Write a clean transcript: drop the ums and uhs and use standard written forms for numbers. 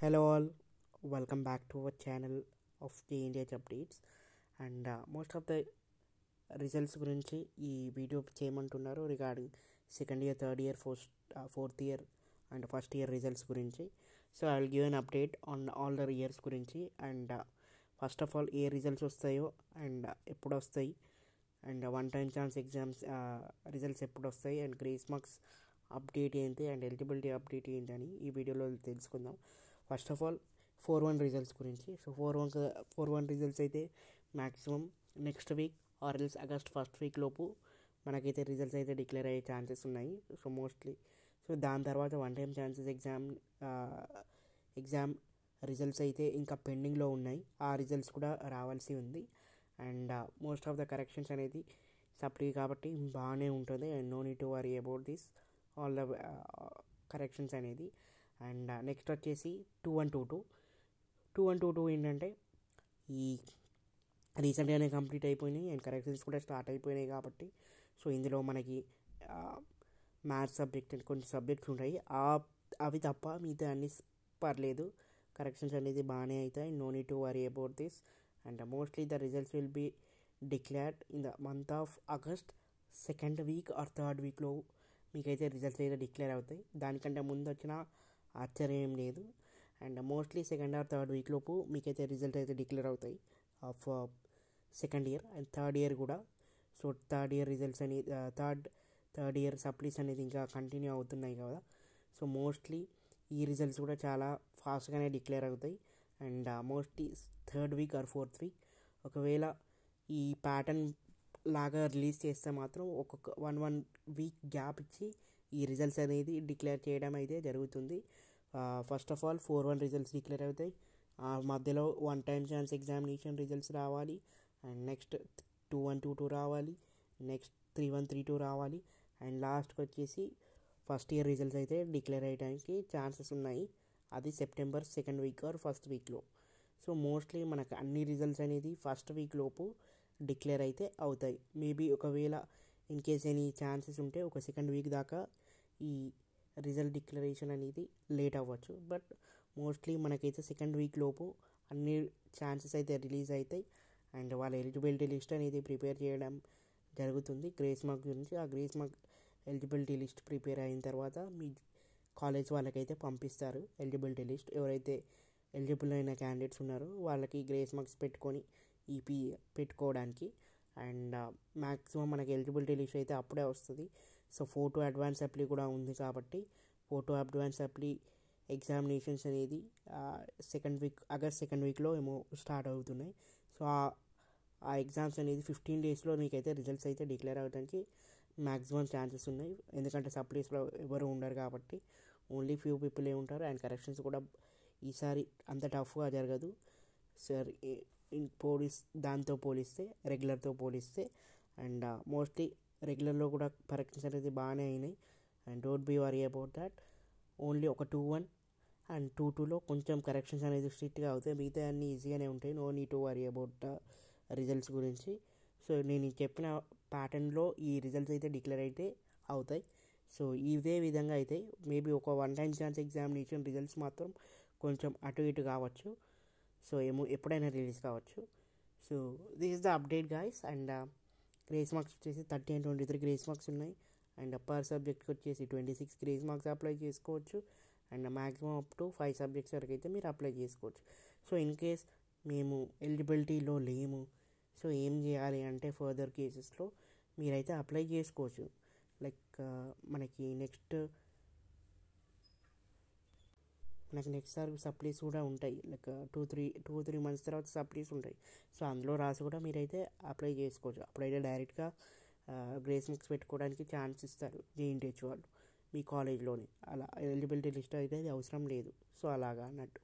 Hello all, welcome back to our channel of the India updates. And most of the results గురించి ఈ video చేయమంటున్నారు regarding second year, third year, fourth year and first year results గురించి. So I will give an update on all the years గురించి. And first of all ఏ results వస్తాయో and ఎప్పుడు వస్తాయి, and one time chance exams results ఎప్పుడు వస్తాయి, and grace marks update ఏంటి, and eligibility update ఏంటి అని ఈ వీడియోలో తెలుసుకుందాం. ఫస్ట్ ఆఫ్ ఆల్ 4-1 రిజల్ట్స్ గురించి. సో 4-1 రిజల్ట్స్ అయితే maximum next week or else August first week లోపు మనకైతే రిజల్ట్స్ అయితే డిక్లేర్ అయ్యే ఛాన్సెస్ ఉన్నాయి. సో మోస్ట్లీ దాని తర్వాత one time chances exam results అయితే ఇంకా పెండింగ్లో ఉన్నాయి. ఆ రిజల్ట్స్ కూడా రావాల్సి ఉంది. And most of the corrections అనేది సప్లీ కాబట్టి బాగానే ఉంటుంది. And no need to worry about this all the corrections అనేది. అండ్ నెక్స్ట్ వచ్చేసి 2-1-2-2 ఏంటంటే ఈ రీసెంట్గానే కంప్లీట్ అయిపోయినాయి అండ్ కరెక్షన్స్ కూడా స్టార్ట్ అయిపోయినాయి కాబట్టి సో ఇందులో మనకి మ్యాథ్స్ సబ్జెక్ట్ కొన్ని సబ్జెక్ట్స్ ఉంటాయి, అవి తప్ప మిగతా అన్ని పర్లేదు, కరెక్షన్స్ అనేది బాగానే అవుతాయి. No need to worry about this. And mostly the results will be declared in the month of August second week or third వీక్లో మీకైతే రిజల్ట్స్ అయితే డిక్లేర్ అవుతాయి. దానికంటే ముందు వచ్చిన ఆశ్చర్యం ఏం లేదు. And mostly second or third week లోపు మీకైతే రిజల్ట్ అయితే డిక్లేర్ అవుతాయి of second year and third year కూడా. సో థర్డ్ ఇయర్ రిజల్ట్స్ అనేది థర్డ్ ఇయర్ సప్లీస్ అనేది ఇంకా కంటిన్యూ అవుతున్నాయి కదా. సో మోస్ట్లీ ఈ రిజల్ట్స్ కూడా చాలా ఫాస్ట్గానే డిక్లేర్ అవుతాయి. And mostly third week or fourth week ఒకవేళ ఈ ప్యాటర్న్ లాగా రిలీజ్ చేస్తే మాత్రం ఒక్కొక్క వన్ వీక్ గ్యాప్ ఇచ్చి ఈ రిజల్ట్స్ అనేది డిక్లేర్ చేయడం అయితే జరుగుతుంది. First of all 4-1 results declare అవుతాయి. మధ్యలో one time chance examination results రావాలి. అండ్ నెక్స్ట్ 2-1-2-2 రావాలి. నెక్స్ట్ 3-1-3-2 రావాలి. అండ్ లాస్ట్కి వచ్చేసి ఫస్ట్ ఇయర్ రిజల్ట్స్ అయితే డిక్లేర్ అయ్యడానికి ఛాన్సెస్ ఉన్నాయి. అది September second week are first వీక్లో. సో మోస్ట్లీ మనకు అన్ని రిజల్ట్స్ అనేది ఫస్ట్ వీక్ లోపు డిక్లేర్ అయితే అవుతాయి. మేబీ ఒకవేళ ఇన్ కేస్ ఎనీ ఛాన్సెస్ ఉంటే ఒక సెకండ్ వీక్ దాకా ఈ రిజల్ట్ డిక్లరేషన్ అనేది లేట్ అవ్వచ్చు. బట్ మోస్ట్లీ మనకైతే సెకండ్ వీక్ లోపు అన్ని ఛాన్సెస్ అయితే రిలీజ్ అవుతాయి. అండ్ వాళ్ళ ఎలిజిబిలిటీ లిస్ట్ అనేది ప్రిపేర్ చేయడం జరుగుతుంది గ్రేస్ మార్క్ గురించి. ఆ grace mark eligibility list prepare అయిన తర్వాత మీ కాలేజ్ వాళ్ళకైతే పంపిస్తారు ఎలిజిబిలిటీ లిస్ట్. ఎవరైతే ఎలిజిబుల్ అయిన క్యాండిడేట్స్ ఉన్నారో వాళ్ళకి గ్రేస్ మార్క్స్ పెట్టుకొని ఈపీ పెట్టుకోవడానికి. అండ్ మ్యాక్సిమం మనకి ఎలిజిబిలిటీ లిస్ట్ అయితే అప్పుడే వస్తుంది. సో ఫోటో అడ్వాన్స్ అప్లీ కూడా ఉంది కాబట్టి ఫోటో అడ్వాన్స్ అప్లీ ఎగ్జామినేషన్స్ అనేది ఆగస్ట్ సెకండ్ వీక్లో ఏమో స్టార్ట్ అవుతున్నాయి. సో ఆ ఎగ్జామ్స్ అనేది 15 డేస్లో మీకైతే రిజల్ట్స్ అయితే డిక్లేర్ అవ్వడానికి మ్యాక్సిమం ఛాన్సెస్ ఉన్నాయి. ఎందుకంటే సప్లీస్లో ఎవరు ఉండరు కాబట్టి ఓన్లీ ఫ్యూ పీపులే ఉంటారు. అండ్ కరెక్షన్స్ కూడా ఈసారి అంత టఫ్గా జరగదు సార్ దాంతో పోలిస్తే, రెగ్యులర్తో పోలిస్తే. అండ్ మోస్ట్లీ రెగ్యులర్లో కూడా కరెక్షన్స్ అనేది బాగానే అయినాయి. And don't be worry about that. Only ఒక 2-1 అండ్ 2-2లో కొంచెం కరెక్షన్స్ అనేది స్ట్రిక్ట్గా అవుతాయి, మిగతా అన్నీ ఈజీగానే ఉంటాయి. No need to worry about results గురించి. సో నేను చెప్పిన ప్యాటర్న్లో ఈ రిజల్ట్స్ అయితే డిక్లేర్ అయితే అవుతాయి. సో ఇదే విధంగా అయితే మేబీ ఒక one time chance examination results మాత్రం కొంచెం అటు ఇటు కావచ్చు. సో ఎప్పుడైనా రిలీజ్ కావచ్చు. So this is the update guys. And grace marks వచ్చేసి 30 and 23 గ్రేస్ మార్క్స్ ఉన్నాయి. అండ్ పర్ సబ్జెక్ట్కి వచ్చేసి 26 గ్రేస్ మార్క్స్ అప్లై చేసుకోవచ్చు. And maximum up to 5 subjects వరకు అయితే మీరు అప్లై చేసుకోవచ్చు. సో ఇన్ కేస్ మేము ఎలిజిబిలిటీలో లేము, సో ఏం చేయాలి అంటే ఫర్దర్ కేసెస్లో మీరైతే అప్లై చేసుకోవచ్చు. లైక్ మనకి నెక్స్ట్ సార్ సప్లీస్ కూడా ఉంటాయి. లైక్ 2-3 మంత్స్ తర్వాత సప్లీస్ ఉంటాయి. సో అందులో రాసి కూడా మీరైతే అప్లై చేసుకోవచ్చు. అప్పుడైతే డైరెక్ట్గా గ్రేస్ మార్క్స్ పెట్టుకోవడానికి ఛాన్స్ ఇస్తారు జేఎన్టీహెచ్ వాళ్ళు మీ కాలేజ్లోనే. అలా ఎలిజిబిలిటీ లిస్ట్ అయితే అవసరం లేదు. సో అలాగా అన్నట్టు.